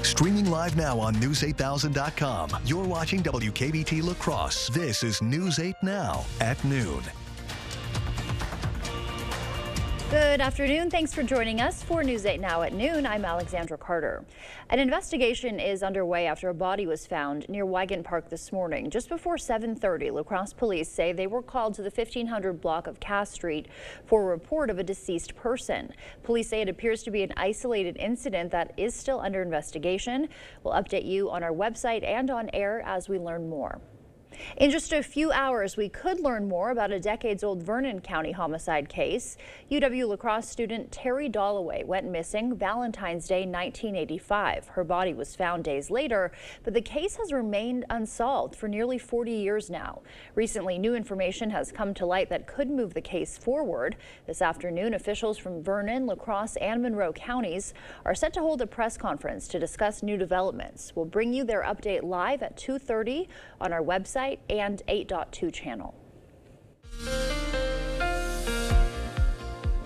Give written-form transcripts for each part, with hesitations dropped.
Streaming live now on News8000.com. You're watching WKBT La Crosse. This is News 8 Now at noon. Good afternoon. Thanks for joining us for News 8 Now at noon. I'm Alexandra Carter. An investigation is underway after a body was found near Wygant Park this morning. Just before 7:30, La Crosse police say they were called to the 1500 block of Cass Street for a report of a deceased person. Police say it appears to be an isolated incident that is still under investigation. We'll update you on our website and on air as we learn more. In just a few hours, we could learn more about a decades-old Vernon County homicide case. UW La Crosse student Terry Dollaway went missing Valentine's Day 1985. Her body was found days later, but the case has remained unsolved for nearly 40 years now. Recently, new information has come to light that could move the case forward. This afternoon, officials from Vernon, La Crosse, and Monroe counties are set to hold a press conference to discuss new developments. We'll bring you their update live at 2:30 on our website and 8.2 channel.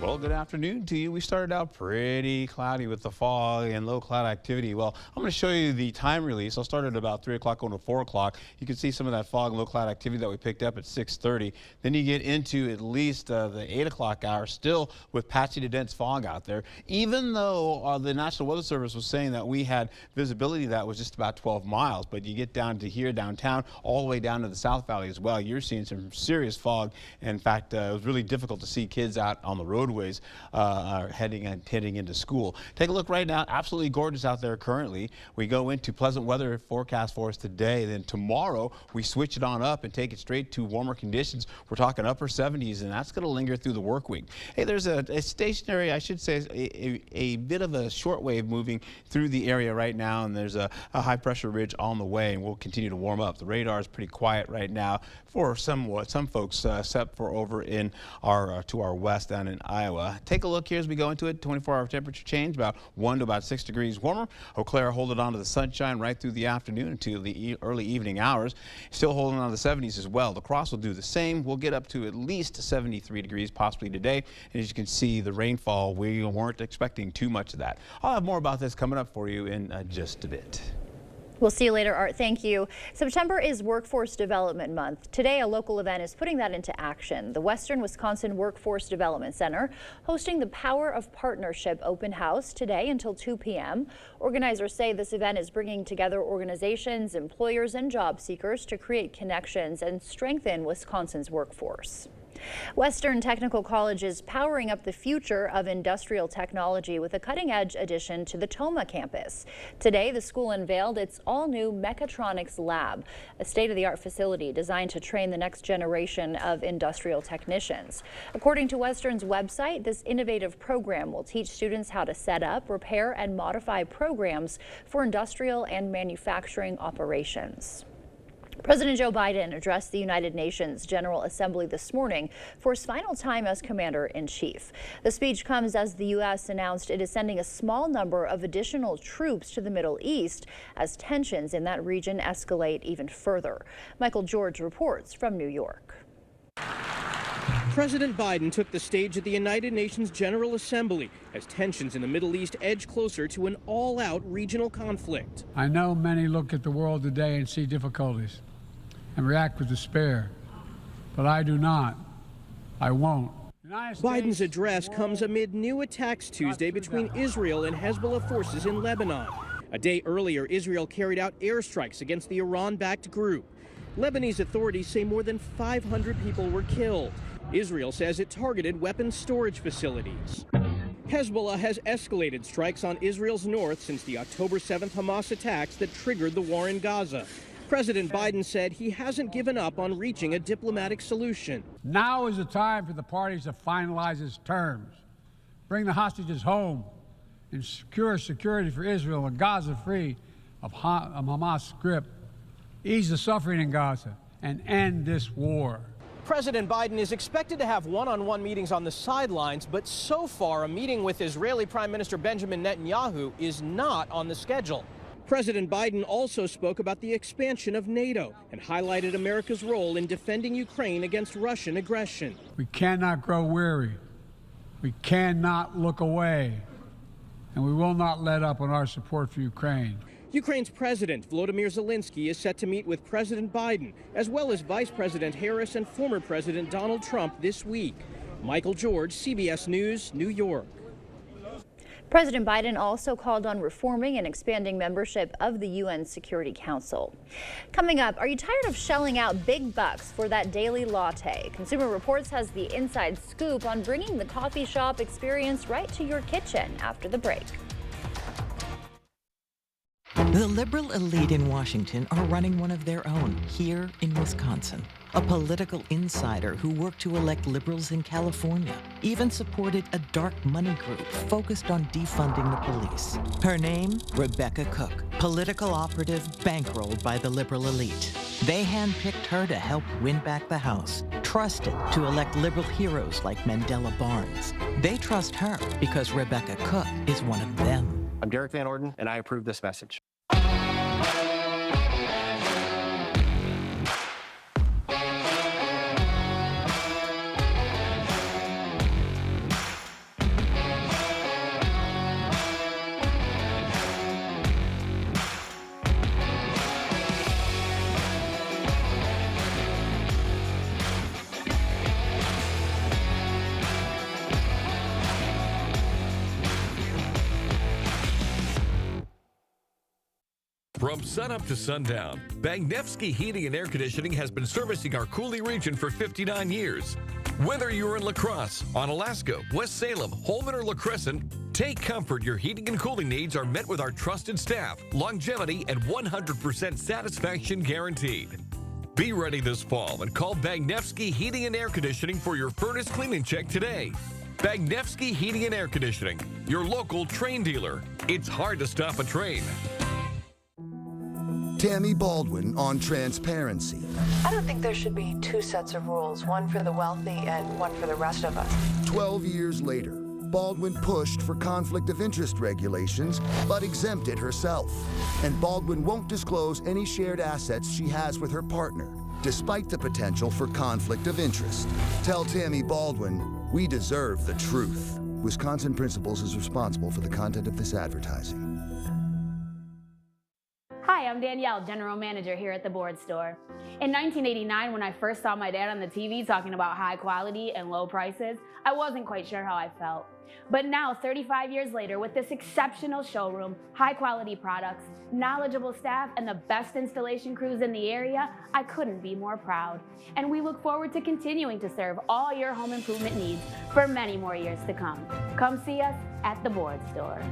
Well, good afternoon to you. We started out pretty cloudy with the fog and low cloud activity. Well, I'm going to show you the time release. I'll start at about 3 o'clock going to 4 o'clock. You can see some of that fog and low cloud activity that we picked up at 6:30. Then you get into at least the 8 o'clock hour still with patchy to dense fog out there. Even though the National Weather Service was saying that we had visibility that was just about 12 miles. But you get down to here downtown all the way down to the South Valley as well. You're seeing some serious fog. In fact, it was really difficult to see kids out on the roadways are heading into school. Take a look right now. Absolutely gorgeous out there currently. We go into pleasant weather forecast for us today. Then tomorrow we switch it on up and take it straight to warmer conditions. We're talking upper 70s, and that's going to linger through the work week. Hey, there's a stationary, I should say, a bit of a short wave moving through the area right now, and there's a high pressure ridge on the way, and we'll continue to warm up. The radar is pretty quiet right now for some folks, except for over in to our west down in Iowa. Take a look here as we go into it. 24-hour temperature change, about 1 to about 6 degrees warmer. Eau Claire holding on to the sunshine right through the afternoon into the early evening hours. Still holding on to the 70s as well. La Crosse will do the same. We'll get up to at least 73 degrees possibly today. And as you can see, the rainfall, we weren't expecting too much of that. I'll have more about this coming up for you in just a bit. We'll see you later, Art. Thank you. September is Workforce Development Month. Today, a local event is putting that into action. The Western Wisconsin Workforce Development Center hosting the Power of Partnership open house today until 2 p.m. Organizers say this event is bringing together organizations, employers, and job seekers to create connections and strengthen Wisconsin's workforce. Western Technical College is powering up the future of industrial technology with a cutting-edge addition to the Tomah campus. Today, the school unveiled its all-new Mechatronics Lab, a state-of-the-art facility designed to train the next generation of industrial technicians. According to Western's website, this innovative program will teach students how to set up, repair, and modify programs for industrial and manufacturing operations. President Joe Biden addressed the United Nations General Assembly this morning for his final time as commander-in-chief. The speech comes as the U.S. announced it is sending a small number of additional troops to the Middle East as tensions in that region escalate even further. Michael George reports from New York. President Biden took the stage at the United Nations General Assembly as tensions in the Middle East edge closer to an all-out regional conflict. I know many look at the world today and see difficulties and react with despair, but I do not. I won't. Biden's address comes amid new attacks Tuesday between Israel and Hezbollah forces in Lebanon. A day earlier, Israel carried out airstrikes against the Iran-backed group. Lebanese authorities say more than 500 people were killed. Israel says it targeted weapons storage facilities. Hezbollah has escalated strikes on Israel's north since the October 7th Hamas attacks that triggered the war in Gaza. President Biden said he hasn't given up on reaching a diplomatic solution. Now is the time for the parties to finalize its terms, bring the hostages home, and secure security for Israel and Gaza free of Hamas' grip, ease the suffering in Gaza, and end this war. President Biden is expected to have one-on-one meetings on the sidelines, but so far a meeting with Israeli Prime Minister Benjamin Netanyahu is not on the schedule. President Biden also spoke about the expansion of NATO and highlighted America's role in defending Ukraine against Russian aggression. We cannot grow weary. We cannot look away. And we will not let up on our support for Ukraine. Ukraine's President Volodymyr Zelensky is set to meet with President Biden, as well as Vice President Harris and former President Donald Trump this week. Michael George, CBS News, New York. President Biden also called on reforming and expanding membership of the UN Security Council. Coming up, are you tired of shelling out big bucks for that daily latte? Consumer Reports has the inside scoop on bringing the coffee shop experience right to your kitchen after the break. The liberal elite in Washington are running one of their own here in Wisconsin. A political insider who worked to elect liberals in California even supported a dark money group focused on defunding the police. Her name, Rebecca Cook, political operative bankrolled by the liberal elite. They handpicked her to help win back the House, trusted to elect liberal heroes like Mandela Barnes. They trust her because Rebecca Cook is one of them. I'm Derek Van Orden, and I approve this message. From sunup to sundown, Bagnevsky Heating and Air Conditioning has been servicing our Cooley region for 59 years. Whether you're in La Crosse, Onalaska, West Salem, Holmen, or La Crescent, take comfort your heating and cooling needs are met with our trusted staff, longevity, and 100% satisfaction guaranteed. Be ready this fall and call Bagnevsky Heating and Air Conditioning for your furnace cleaning check today. Bagnevsky Heating and Air Conditioning, your local train dealer. It's hard to stop a train. Tammy Baldwin on transparency. I don't think there should be two sets of rules, one for the wealthy and one for the rest of us. 12 years later, Baldwin pushed for conflict of interest regulations, but exempted herself. And Baldwin won't disclose any shared assets she has with her partner, despite the potential for conflict of interest. Tell Tammy Baldwin, we deserve the truth. Wisconsin Principals is responsible for the content of this advertising. Hi, I'm Danielle, General Manager here at the Board Store. In 1989, when I first saw my dad on the TV talking about high quality and low prices, I wasn't quite sure how I felt. But now, 35 years later, with this exceptional showroom, high quality products, knowledgeable staff, and the best installation crews in the area, I couldn't be more proud. And we look forward to continuing to serve all your home improvement needs for many more years to come. Come see us at the Board Store.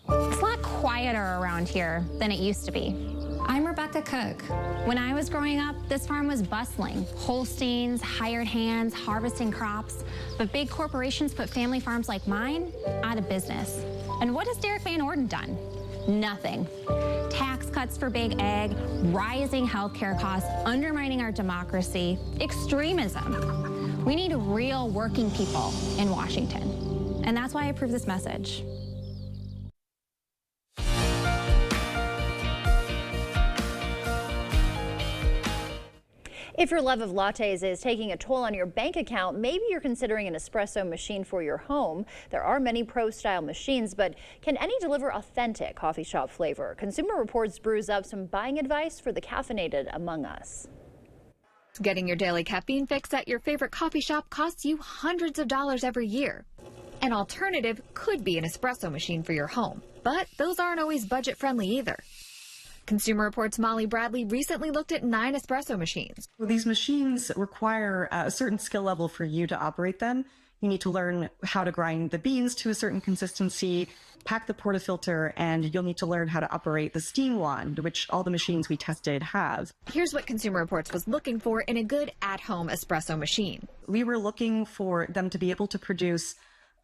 It's a lot quieter around here than it used to be. I'm Rebecca Cook. When I was growing up, this farm was bustling. Holsteins, hired hands, harvesting crops. But big corporations put family farms like mine out of business. And what has Derek Van Orden done? Nothing. Tax cuts for big ag, rising healthcare costs, undermining our democracy, extremism. We need real working people in Washington. And that's why I approve this message. If your love of lattes is taking a toll on your bank account, maybe you're considering an espresso machine for your home. There are many pro-style machines, but can any deliver authentic coffee shop flavor? Consumer Reports brews up some buying advice for the caffeinated among us. Getting your daily caffeine fix at your favorite coffee shop costs you hundreds of dollars every year. An alternative could be an espresso machine for your home, but those aren't always budget-friendly either. Consumer Reports' Molly Bradley recently looked at 9 espresso machines. These machines require a certain skill level for you to operate them. You need to learn how to grind the beans to a certain consistency, pack the portafilter, and you'll need to learn how to operate the steam wand, which all the machines we tested have. Here's what Consumer Reports was looking for in a good at-home espresso machine. We were looking for them to be able to produce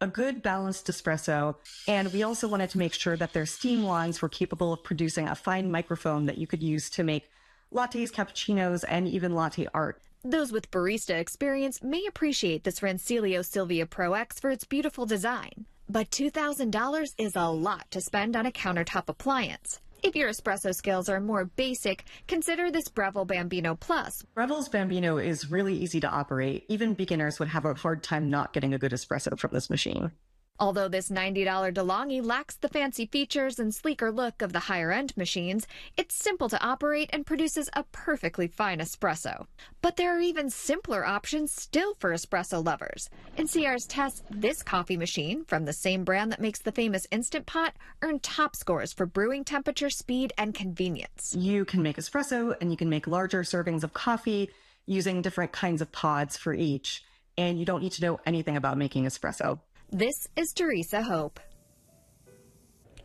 a good balanced espresso, and we also wanted to make sure that their steam wands were capable of producing a fine microfoam that you could use to make lattes, cappuccinos, and even latte art. Those with barista experience may appreciate this Rancilio Silvia Pro X for its beautiful design, but $2,000 is a lot to spend on a countertop appliance. If your espresso skills are more basic, consider this Breville Bambino Plus. Breville's Bambino is really easy to operate. Even beginners would have a hard time not getting a good espresso from this machine. Although this $90 DeLonghi lacks the fancy features and sleeker look of the higher-end machines, it's simple to operate and produces a perfectly fine espresso. But there are even simpler options still for espresso lovers. In NCR's test, this coffee machine, from the same brand that makes the famous Instant Pot, earned top scores for brewing temperature, speed, and convenience. You can make espresso and you can make larger servings of coffee using different kinds of pods for each. And you don't need to know anything about making espresso. This is Teresa Hope.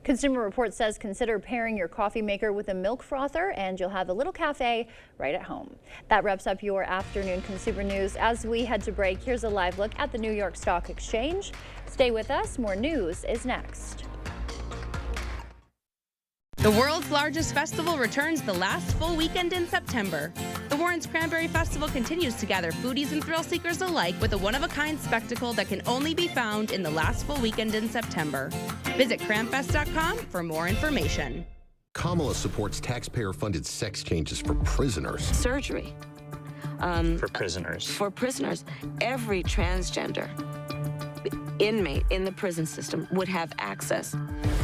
Consumer Reports says consider pairing your coffee maker with a milk frother and you'll have a little cafe right at home. That wraps up your afternoon consumer news. As we head to break, here's a live look at the New York Stock Exchange. Stay with us. More news is next. The world's largest festival returns the last full weekend in September. The Warrens Cranberry Festival continues to gather foodies and thrill seekers alike with a one-of-a-kind spectacle that can only be found in the last full weekend in September. Visit cranfest.com for more information. Kamala supports taxpayer-funded sex changes for prisoners. Surgery. For prisoners. For prisoners. Every transgender inmate in the prison system would have access.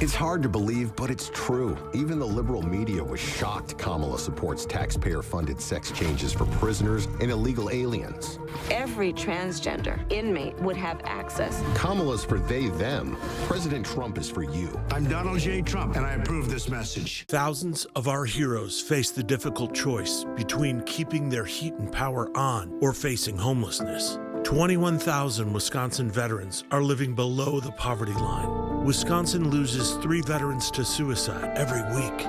It's hard to believe, but it's true. Even the liberal media was shocked Kamala supports taxpayer-funded sex changes for prisoners and illegal aliens. Every transgender inmate would have access. Kamala's for they, them. President Trump is for you. I'm Donald J. Trump, and I approve this message. Thousands of our heroes face the difficult choice between keeping their heat and power on or facing homelessness. 21,000 Wisconsin veterans are living below the poverty line. Wisconsin loses 3 veterans to suicide every week.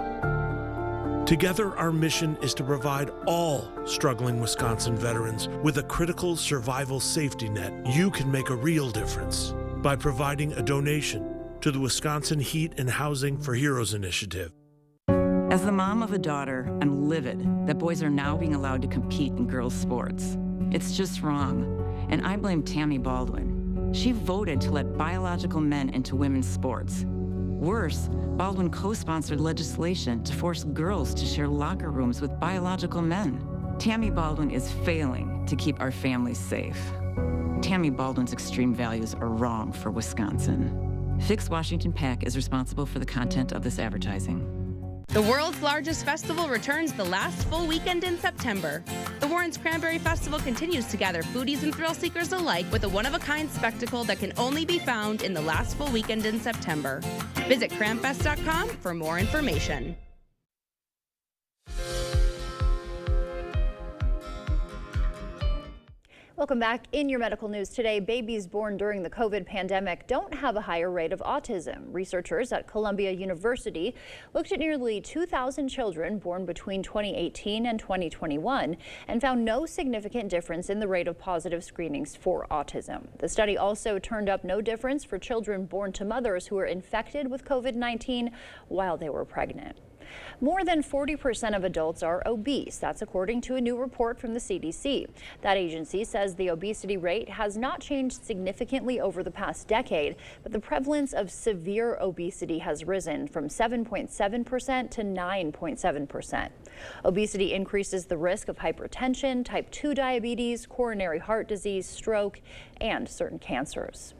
Together, our mission is to provide all struggling Wisconsin veterans with a critical survival safety net. You can make a real difference by providing a donation to the Wisconsin Heat and Housing for Heroes initiative. As the mom of a daughter, I'm livid that boys are now being allowed to compete in girls' sports. It's just wrong, and I blame Tammy Baldwin. She voted to let biological men into women's sports. Worse, Baldwin co-sponsored legislation to force girls to share locker rooms with biological men. Tammy Baldwin is failing to keep our families safe. Tammy Baldwin's extreme values are wrong for Wisconsin. Fix Washington PAC is responsible for the content of this advertising. The world's largest festival returns the last full weekend in September. The Warrens Cranberry Festival continues to gather foodies and thrill seekers alike with a one-of-a-kind spectacle that can only be found in the last full weekend in September. Visit cranfest.com for more information. Welcome back. In your medical news today, babies born during the COVID pandemic don't have a higher rate of autism. Researchers at Columbia University looked at nearly 2,000 children born between 2018 and 2021 and found no significant difference in the rate of positive screenings for autism. The study also turned up no difference for children born to mothers who were infected with COVID-19 while they were pregnant. More than 40% of adults are obese. That's according to a new report from the CDC. That agency says the obesity rate has not changed significantly over the past decade, but the prevalence of severe obesity has risen from 7.7% to 9.7%. Obesity increases the risk of hypertension, type 2 diabetes, coronary heart disease, stroke, and certain cancers.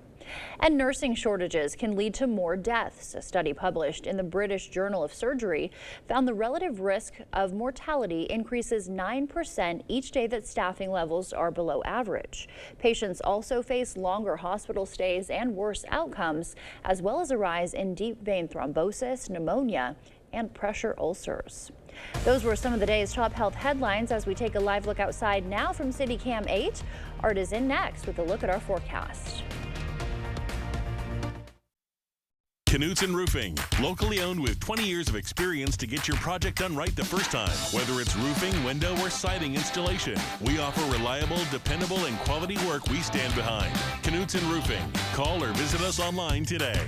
And nursing shortages can lead to more deaths. A study published in the British Journal of Surgery found the relative risk of mortality increases 9% each day that staffing levels are below average. Patients also face longer hospital stays and worse outcomes, as well as a rise in deep vein thrombosis, pneumonia, and pressure ulcers. Those were some of the day's top health headlines. As we take a live look outside now from CityCam 8, Art is in next with a look at our forecast. Knutson Roofing, locally owned with 20 years of experience to get your project done right the first time. Whether it's roofing, window, or siding installation, we offer reliable, dependable, and quality work we stand behind. Knutson Roofing. Call or visit us online today.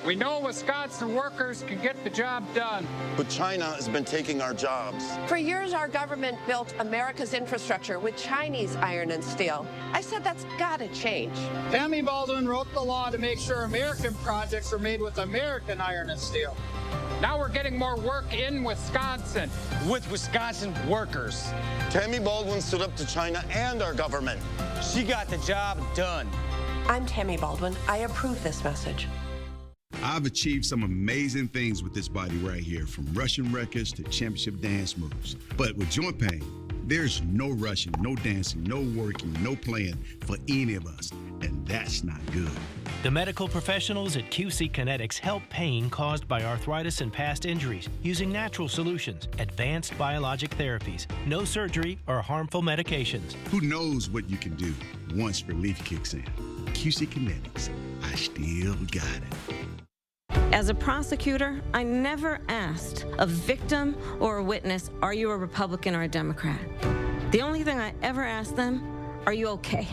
We know Wisconsin workers can get the job done. But China has been taking our jobs. For years, our government built America's infrastructure with Chinese iron and steel. I said that's gotta change. Tammy Baldwin wrote the law to make sure American projects are made with American iron and steel. Now we're getting more work in Wisconsin. With Wisconsin workers. Tammy Baldwin stood up to China and our government. She got the job done. I'm Tammy Baldwin. I approve this message. I've achieved some amazing things with this body right here, from Russian records to championship dance moves. But with joint pain, there's no rushing, no dancing, no working, no playing for any of us, and that's not good. The medical professionals at QC Kinetics help pain caused by arthritis and past injuries using natural solutions, advanced biologic therapies, no surgery or harmful medications. Who knows what you can do once relief kicks in? QC Kinetics, I still got it. As a prosecutor, I never asked a victim or a witness, are you a Republican or a Democrat? The only thing I ever asked them, are you okay?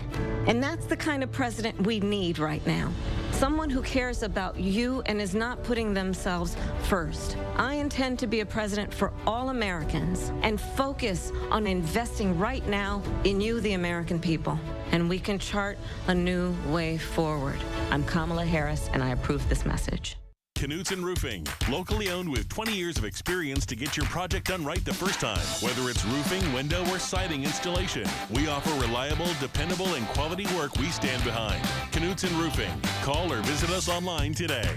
And that's the kind of president we need right now. Someone who cares about you and is not putting themselves first. I intend to be a president for all Americans and focus on investing right now in you, the American people. And we can chart a new way forward. I'm Kamala Harris, and I approve this message. Knutson Roofing, locally owned with 20 years of experience to get your project done right the first time. Whether it's roofing, window, or siding installation, we offer reliable, dependable, and quality work we stand behind. Knutson Roofing. Call or visit us online today.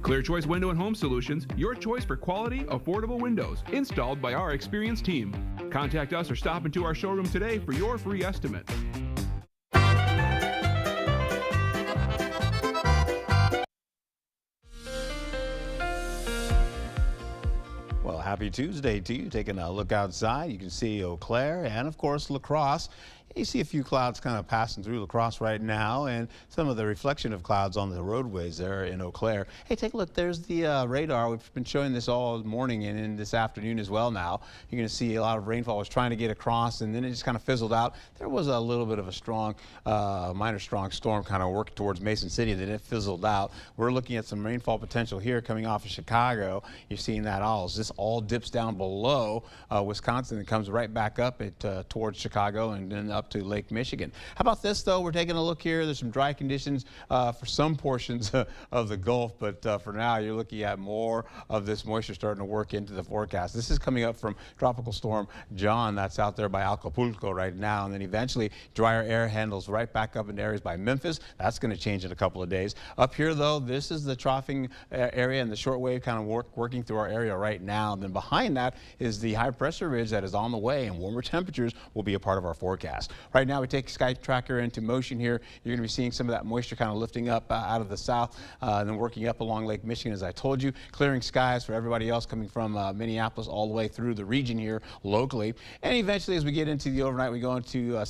Clear Choice Window and Home Solutions, your choice for quality, affordable windows, installed by our experienced team. Contact us or stop into our showroom today for your free estimate. Well, happy Tuesday to you. Taking a look outside, you can see Eau Claire and, of course, La Crosse. You see a few clouds kind of passing through La Crosse right now, and some of the reflection of clouds on the roadways there in Eau Claire. Hey, take a look. There's the radar. We've been showing this all morning and in this afternoon as well now. You're going to see a lot of rainfall. I was trying to get across, and then it just kind of fizzled out. There was a little bit of a strong, minor strong storm kind of working towards Mason City, then it fizzled out. We're looking at some rainfall potential here coming off of Chicago. You're seeing that all. This all dips down below Wisconsin and comes right back up towards Chicago and then up to Lake Michigan. How about this, though? We're taking a look here. There's some dry conditions for some portions of the Gulf, but for now, you're looking at more of this moisture starting to work into the forecast. This is coming up from Tropical Storm John. That's out there by Acapulco right now, and then eventually drier air handles right back up into areas by Memphis. That's going to change in a couple of days. Up here, though, this is the troughing area and the shortwave kind of working through our area right now. And then behind that is the high pressure ridge that is on the way, and warmer temperatures will be a part of our forecast. Right now, we take Sky Tracker into motion here. You're going to be seeing some of that moisture kind of lifting up out of the south and then working up along Lake Michigan, as I told you, clearing skies for everybody else coming from Minneapolis all the way through the region here locally. And eventually, as we get into the overnight, we go into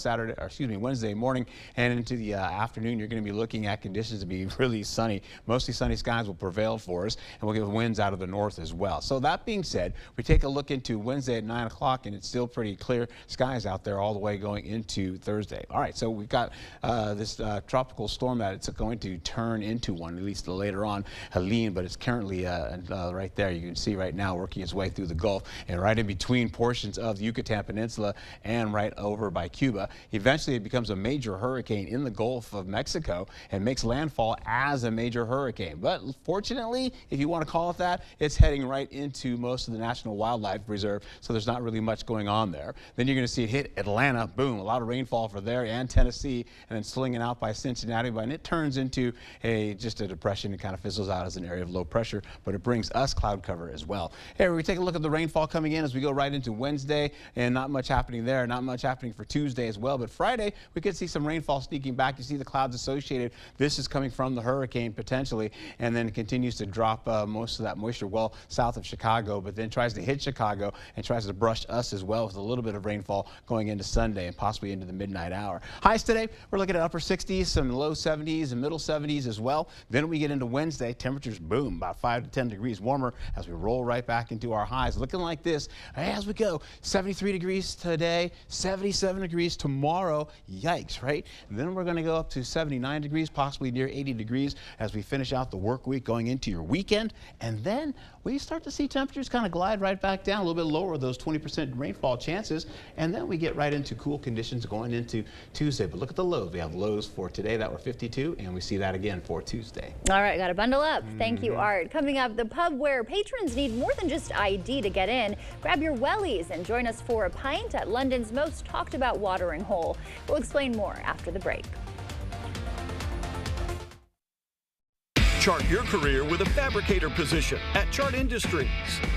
Wednesday morning and into the afternoon, you're going to be looking at conditions to be really sunny. Mostly sunny skies will prevail for us, and we'll get winds out of the north as well. So that being said, we take a look into Wednesday at 9 o'clock, and it's still pretty clear skies out there all the way going into Thursday. All right, so we've got this tropical storm that it's going to turn into one, at least later on, Helene, but it's currently right there. You can see right now working its way through the Gulf and right in between portions of the Yucatan Peninsula and right over by Cuba. Eventually, it becomes a major hurricane in the Gulf of Mexico and makes landfall as a major hurricane. But fortunately, if you want to call it that, it's heading right into most of the National Wildlife Reserve, so there's not really much going on there. Then you're going to see it hit Atlanta, boom, a lot of rainfall for there, and Tennessee, and then slinging out by Cincinnati, and it turns into just a depression and kind of fizzles out as an area of low pressure, but it brings us cloud cover as well. Here, we take a look at the rainfall coming in as we go right into Wednesday, and not much happening there, not much happening for Tuesday as well, but Friday, we could see some rainfall sneaking back. You see the clouds associated. This is coming from the hurricane potentially, and then it continues to drop most of that moisture well south of Chicago, but then tries to hit Chicago and tries to brush us as well with a little bit of rainfall going into Sunday and possibly into the midnight hour. Highs today, we're looking at upper 60s, some low 70s and middle 70s as well. Then we get into Wednesday, temperatures boom, about 5 to 10 degrees warmer as we roll right back into our highs. Looking like this as we go. 73 degrees today, 77 degrees tomorrow. Yikes, right? And then we're going to go up to 79 degrees, possibly near 80 degrees as we finish out the work week going into your weekend. And then we start to see temperatures kind of glide right back down, a little bit lower, those 20% rainfall chances. And then we get right into cool conditions going into Tuesday. But look at the lows. We have lows for today that were 52, and we see that again for Tuesday. All right, got to bundle up. Thank you, Art. Coming up, the pub where patrons need more than just ID to get in. Grab your wellies and join us for a pint at London's most talked about watering hole. We'll explain more after the break. Chart your career with a fabricator position at Chart Industries.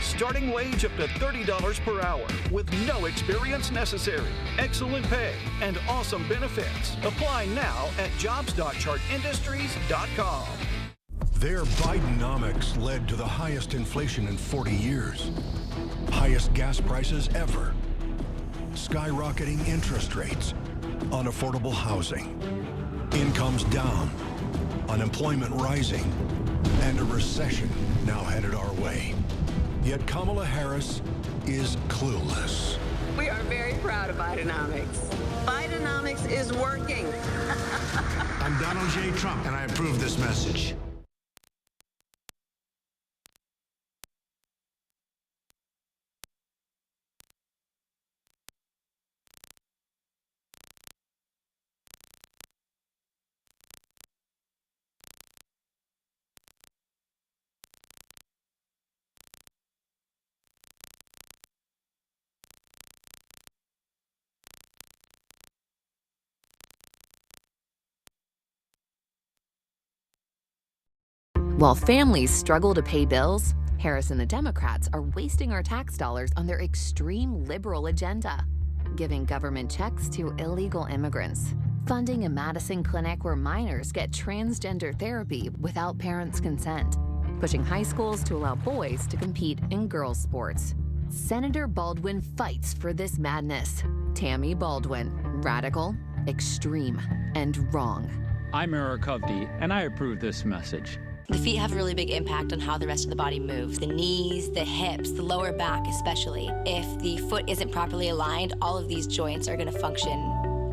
Starting wage up to $30 per hour with no experience necessary. Excellent pay and awesome benefits. Apply now at jobs.chartindustries.com. Their Bidenomics led to the highest inflation in 40 years. Highest gas prices ever. Skyrocketing interest rates. Unaffordable housing. Incomes down. Unemployment rising, and a recession now headed our way. Yet Kamala Harris is clueless. We are very proud of Bidenomics. Bidenomics is working. I'm Donald J. Trump, and I approve this message. While families struggle to pay bills, Harris and the Democrats are wasting our tax dollars on their extreme liberal agenda, giving government checks to illegal immigrants, funding a Madison clinic where minors get transgender therapy without parents' consent, pushing high schools to allow boys to compete in girls' sports. Senator Baldwin fights for this madness. Tammy Baldwin, radical, extreme, and wrong. I'm Eric Hovde, and I approve this message. The feet have a really big impact on how the rest of the body moves. The knees, the hips, the lower back especially. If the foot isn't properly aligned, all of these joints are going to function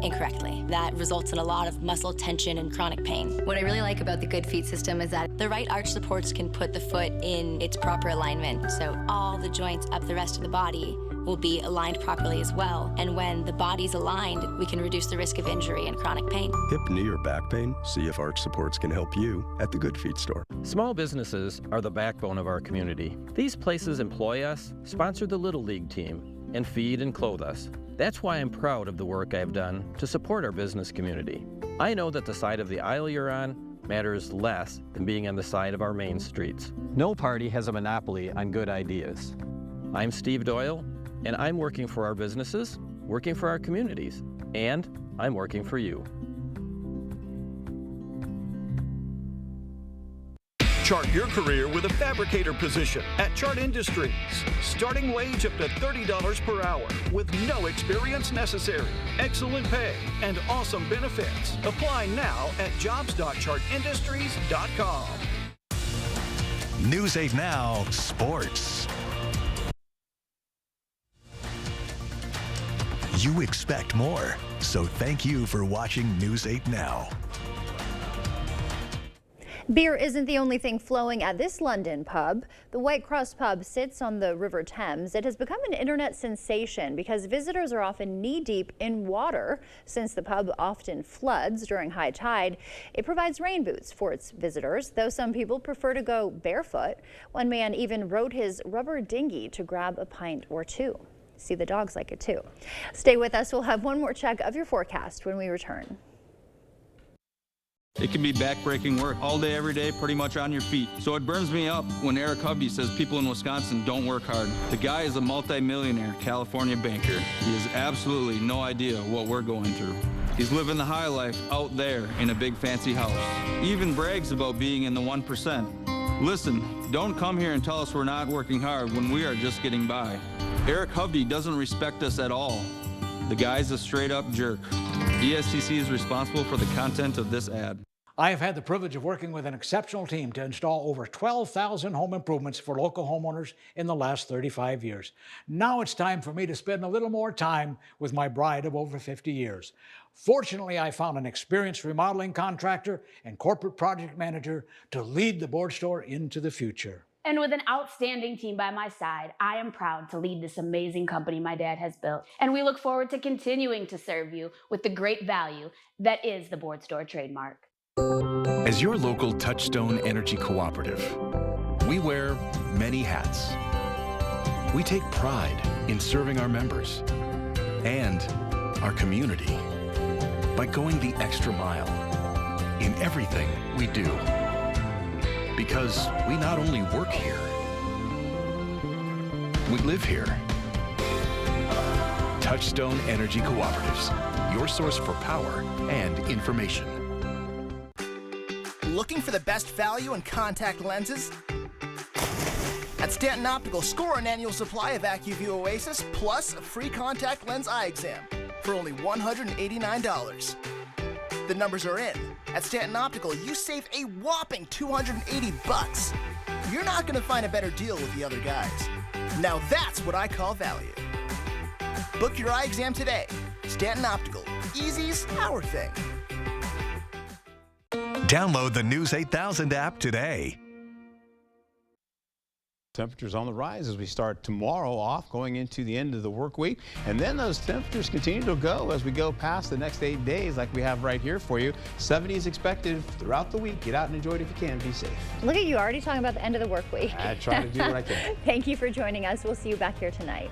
incorrectly. That results in a lot of muscle tension and chronic pain. What I really like about the Good Feet system is that the right arch supports can put the foot in its proper alignment. So all the joints up the rest of the body will be aligned properly as well. And when the body's aligned, we can reduce the risk of injury and chronic pain. Hip, knee, or back pain? See if Arch Supports can help you at the Good Feet store. Small businesses are the backbone of our community. These places employ us, sponsor the Little League team, and feed and clothe us. That's why I'm proud of the work I've done to support our business community. I know that the side of the aisle you're on matters less than being on the side of our main streets. No party has a monopoly on good ideas. I'm Steve Doyle, and I'm working for our businesses, working for our communities, and I'm working for you. Chart your career with a fabricator position at Chart Industries. Starting wage up to $30 per hour with no experience necessary. Excellent pay and awesome benefits. Apply now at jobs.chartindustries.com. News 8 Now Sports. You expect more, so thank you for watching News 8 Now. Beer isn't the only thing flowing at this London pub. The White Cross pub sits on the River Thames. It has become an internet sensation because visitors are often knee-deep in water. Since the pub often floods during high tide, it provides rain boots for its visitors, though some people prefer to go barefoot. One man even rode his rubber dinghy to grab a pint or two. See, the dogs like it too. Stay with us. We'll have one more check of your forecast when we return. It can be back-breaking work all day, every day, pretty much on your feet. So it burns me up when Eric Hovde says people in Wisconsin don't work hard. The guy is a multi-millionaire California banker. He has absolutely no idea what we're going through. He's living the high life out there in a big fancy house. He even brags about being in the 1%. Listen, don't come here and tell us we're not working hard when we are just getting by. Eric Hovde doesn't respect us at all. The guy's a straight-up jerk. ESCC is responsible for the content of this ad. I have had the privilege of working with an exceptional team to install over 12,000 home improvements for local homeowners in the last 35 years. Now it's time for me to spend a little more time with my bride of over 50 years. Fortunately, I found an experienced remodeling contractor and corporate project manager to lead the board store into the future. And with an outstanding team by my side, I am proud to lead this amazing company my dad has built. And we look forward to continuing to serve you with the great value that is the Board Store trademark. As your local Touchstone Energy Cooperative, we wear many hats. We take pride in serving our members and our community by going the extra mile in everything we do. Because we not only work here, we live here. Touchstone Energy Cooperatives, your source for power and information. Looking for the best value in contact lenses? At Stanton Optical, score an annual supply of AccuView Oasis plus a free contact lens eye exam for only $189. The numbers are in. At Stanton Optical, you save a whopping $280. You're not going to find a better deal with the other guys. Now that's what I call value. Book your eye exam today. Stanton Optical. Easy's our thing. Download the News 8000 app today. Temperatures on the rise as we start tomorrow off, going into the end of the work week. And then those temperatures continue to go as we go past the next 8 days like we have right here for you. 70s expected throughout the week. Get out and enjoy it if you can. Be safe. Look at you already talking about the end of the work week. I try to do what I can. Thank you for joining us. We'll see you back here tonight.